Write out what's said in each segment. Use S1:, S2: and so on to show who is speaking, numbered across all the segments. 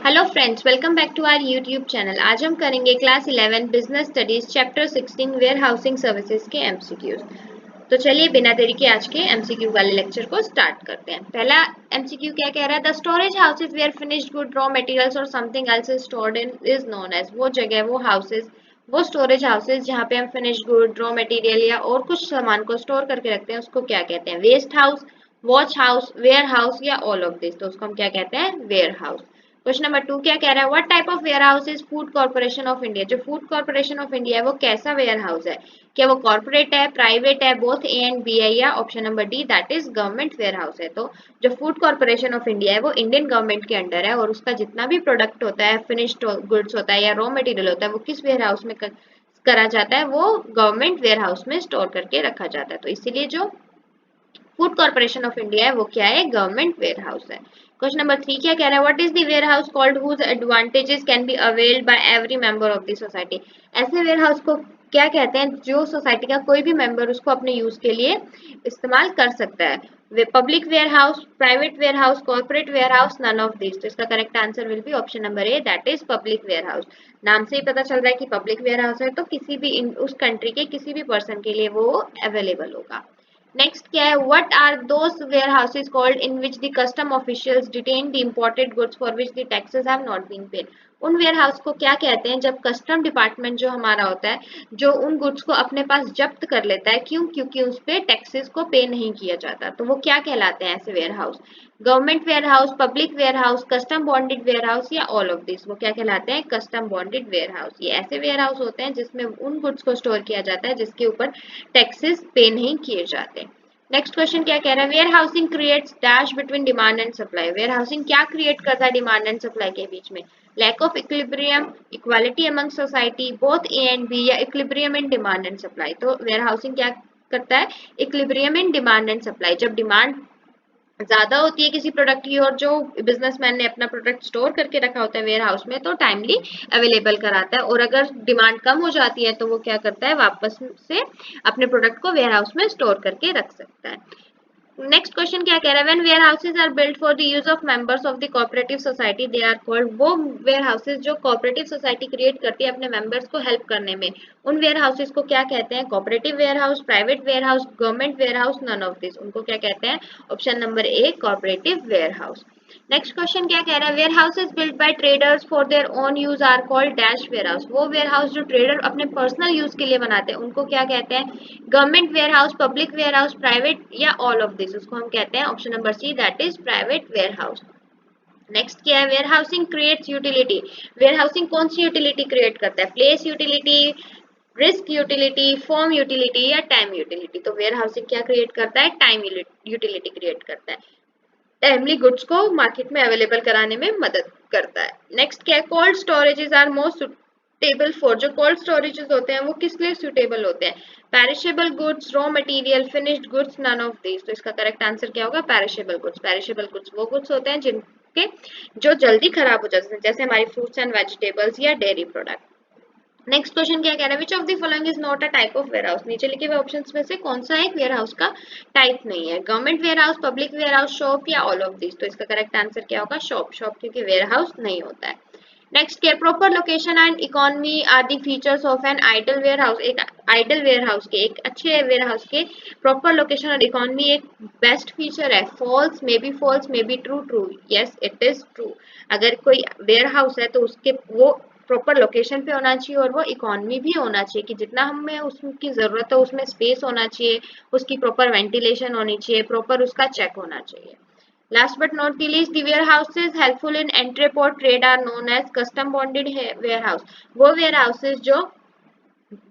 S1: Hello friends, welcome back to our YouTube channel. आज हम करेंगे class 11 business studies chapter 16 warehousing services के MCQs. तो चलिए बिना देरी के आज के एमसीक्यू वाले लेक्चर को स्टार्ट करते हैं। पहला एमसीक्यू क्या कह रहा है? The storage houses where finished good raw materials और something else is stored in is known as. वो जगह, वो हाउसेज, वो स्टोरेज हाउसेज जहाँ पे हम फिनिश्ड गुड रॉ मटेरियल या और कुछ सामान को स्टोर करके रखते हैं उसको क्या कहते हैं? Waste house, watch house, warehouse या ऑल ऑफ दिस। तो उसको हम क्या कहते हैं? Ware house. क्वेश्चन नंबर 2 क्या कह रहा है? What type of warehouse is Food Corporation of India. जो फूड कॉर्पोरेशन ऑफ इंडिया है वो कैसा वेयर हाउस है? क्या वो कॉर्पोरेट है, प्राइवेट है, बोथ ए एंड बी है, या option number D that is government warehouse है? तो जो फूड कॉर्पोरेशन ऑफ इंडिया है वो इंडियन गवर्नमेंट के अंडर है और उसका जितना भी प्रोडक्ट होता है, फिनिश्ड गुड्स होता है या रॉ मटेरियल होता है, वो किस वेयर हाउस में करा जाता है? वो गवर्नमेंट वेयर हाउस में स्टोर करके रखा जाता है। तो इसीलिए जो फूड कॉर्पोरेशन ऑफ इंडिया है वो क्या है? गवर्नमेंट वेयर हाउस है। क्वेश्चन नंबर 3 क्या कह रहा है? What is the warehouse called whose advantages can be availed by every member of the society. ऐसे वेयर हाउस को क्या कहते हैं जो सोसाइटी का कोई भी मेंबर उसको अपने यूज के लिए इस्तेमाल कर सकता है? वे public warehouse, private warehouse, corporate warehouse, none of this. तो इसका correct answer will be option number A that is public warehouse. नाम से ही पता चल रहा है कि पब्लिक वेयर हाउस है तो किसी भी उस कंट्री के किसी भी पर्सन के लिए वो अवेलेबल होगा। नेक्स्ट क्या है? What are those warehouses called in which the custom officials detain the imported goods for which the taxes have not been paid. उन वेयर हाउस को क्या कहते हैं जब कस्टम डिपार्टमेंट जो हमारा होता है जो उन गुड्स को अपने पास जब्त कर लेता है? क्यों? क्योंकि उस पे टैक्सेस को पे नहीं किया जाता। तो वो क्या कहलाते हैं ऐसे warehouse? Government warehouse, public warehouse, custom bonded warehouse या ऑल ऑफ दिस। वो क्या कहलाते हैं? Custom bonded warehouse. ये ऐसे वेयर हाउस होते हैं जिसमें उन गुड्स को स्टोर किया जाता है जिसके ऊपर टैक्सेस पे नहीं किए जाते। नेक्स्ट क्वेश्चन क्या कह रहा है? Warehousing creates dash between demand and supply. Warehousing क्या क्रिएट करता है डिमांड एंड सप्लाई के बीच में? Lack of equilibrium, equality among society, both A and B, या equilibrium in demand and supply. तो वेयर हाउसिंग क्या करता है? Equilibrium in demand and supply. जब डिमांड ज्यादा होती है किसी प्रोडक्ट की और जो बिजनेसमैन ने अपना प्रोडक्ट स्टोर करके रखा होता है वेयर हाउस में तो टाइमली अवेलेबल कराता है, और अगर डिमांड कम हो जाती है तो वो क्या करता है? वापस से अपने प्रोडक्ट को वेयर हाउस में स्टोर करके रख सकता है। नेक्स्ट क्वेश्चन क्या कह रहा है? When warehouses are built for the use of members of the cooperative society they are called. वो वेयर हाउसेज जो कोऑपरेटिव सोसाइटी क्रिएट करती है अपने मेंबर्स को हेल्प करने में, उन वेयर हाउसेज को क्या कहते हैं? Cooperative warehouse, private warehouse, government warehouse, none of this. उनको क्या कहते हैं? Option number A cooperative warehouse. Next question क्या कह रहा है? Warehouses built by traders for their own use are called dash warehouse. वो warehouse जो ट्रेडर अपने पर्सनल यूज के लिए बनाते हैं उनको क्या कहते हैं? Government warehouse, public warehouse, private, या ऑल ऑफ दिस। उसको हम कहते हैं option number C that is private warehouse. Next क्या है? Warehousing creates utility. Warehousing कौन सी यूटिलिटी क्रिएट करता है? Place utility, risk utility, form utility, या टाइम यूटिलिटी। तो वेयर हाउसिंग क्या क्रिएट करता है? टाइम यूटिलिटी क्रिएट करता है। टाइमली गुड्स को मार्केट में अवेलेबल कराने में मदद करता है। नेक्स्ट क्या है? Cold storages are most suitable for. जो कोल्ड स्टोरेजेस होते हैं वो किस लिए सुटेबल होते हैं? Perishable goods, raw material, finished goods, none of this. तो इसका करेक्ट आंसर क्या होगा? Perishable goods. पेरिशेबल गुड्स वो गुड्स होते हैं जिनके जो जल्दी खराब हो जाते हैं, जैसे हमारी फ्रूट्स एंड वेजिटेबल्स या डेयरी प्रोडक्ट। नेक्स्ट क्वेश्चन क्या कह रहा है? Which of the following is not a type of warehouse. नीचे लिखे हुए ऑप्शंस में से कौन सा एक वेयर हाउस का टाइप नहीं है? Government warehouse, public warehouse, shop, या ऑल ऑफ दिस। तो इसका करेक्ट आंसर क्या होगा? शॉप। शॉप क्योंकि वेयर हाउस नहीं होता है। नेक्स्ट क्या? Proper location and economy are the features of an ideal warehouse. एक आइडल वेयर हाउस के, एक अच्छे वेयर हाउस के प्रॉपर लोकेशन और इकोनॉमी एक बेस्ट फीचर है। False, may be true, true, yes it is true. अगर कोई वेयर हाउस है तो उसके वो प्रॉपर लोकेशन पे होना चाहिए और वो इकोनॉमी भी होना चाहिए कि जितना हमें उसकी जरूरत है उसमें स्पेस होना चाहिए, उसकी प्रॉपर वेंटिलेशन होनी चाहिए, प्रॉपर उसका चेक होना चाहिए। Last but not the least, the warehouses helpful in entrepot trade are known as custom bonded warehouse. वो वेयर हाउसेज जो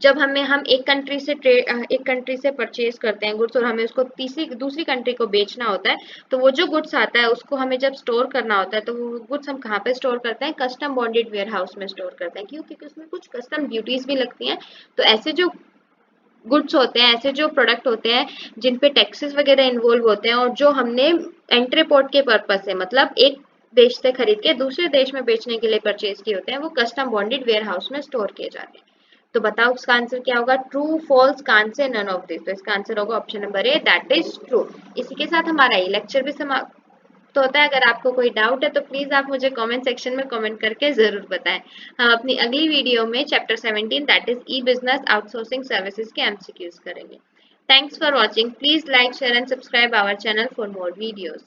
S1: जब हम एक कंट्री से परचेज करते हैं गुड्स और हमें उसको दूसरी कंट्री को बेचना होता है, तो वो जो गुड्स आता है उसको हमें जब स्टोर करना होता है तो वो गुड्स हम कहाँ पे स्टोर करते हैं? कस्टम बॉन्डेड वेयर हाउस में स्टोर करते हैं। क्यों? क्योंकि उसमें कुछ कस्टम ड्यूटीज भी लगती हैं। तो ऐसे जो गुड्स होते हैं, ऐसे जो प्रोडक्ट होते हैं जिन पे टैक्सेस वगैरह इन्वॉल्व होते हैं और जो हमने एंट्री पोर्ट के पर्पज से, मतलब एक देश से खरीद के दूसरे देश में बेचने के लिए परचेज किए होते हैं, वो कस्टम बॉन्डेड वेयर हाउस में स्टोर किए जाते हैं। तो बताओ इसका आंसर क्या होगा? ट्रू, फॉल्स, कान से, नन ऑफ दिस। तो इसका आंसर होगा option number A that is true. इसी के साथ हमारा ये लेक्चर भी समाप्त समाप्त होता है। अगर आपको कोई डाउट है तो प्लीज आप मुझे कमेंट सेक्शन में कमेंट करके जरूर बताएं। हम अपनी अगली वीडियो में chapter 17 that is E business outsourcing services के एमसीक्यूज करेंगे। Thanks for watching. Please like, share and subscribe our channel for more videos.